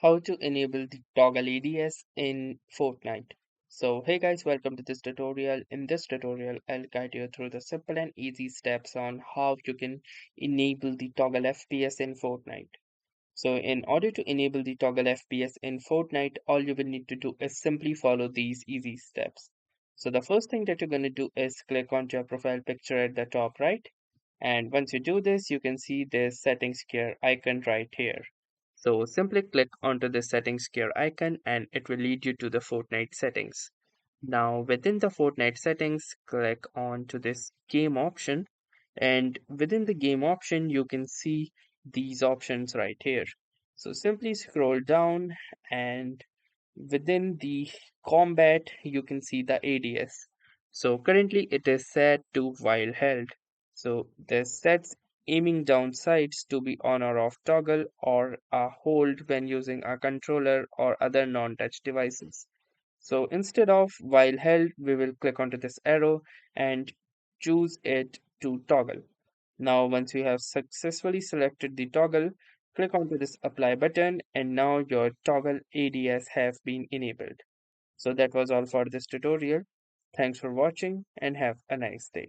How to enable the toggle ADS in Fortnite. So hey guys, welcome to this tutorial. In this tutorial, I'll guide you through the simple and easy steps on how you can enable the toggle FPS in Fortnite. So in order to enable the toggle FPS in Fortnite, all you will need to do is simply follow these easy steps. So the first thing that you're going to do is click on your profile picture at the top right. And once you do this, you can see this settings gear icon right here. So simply click onto the settings gear icon and it will lead you to the Fortnite settings. Now within the Fortnite settings, click on to this game option, and within the game option, you can see these options right here. So simply scroll down, and within the combat, you can see the ADS. So currently it is set to while held. So this sets aiming down sights to be on or off toggle or a hold when using a controller or other non-touch devices. So instead of while held, we will click onto this arrow and choose it to toggle. Now, once you have successfully selected the toggle, click onto this apply button and now your toggle ADS have been enabled. So that was all for this tutorial. Thanks for watching and have a nice day.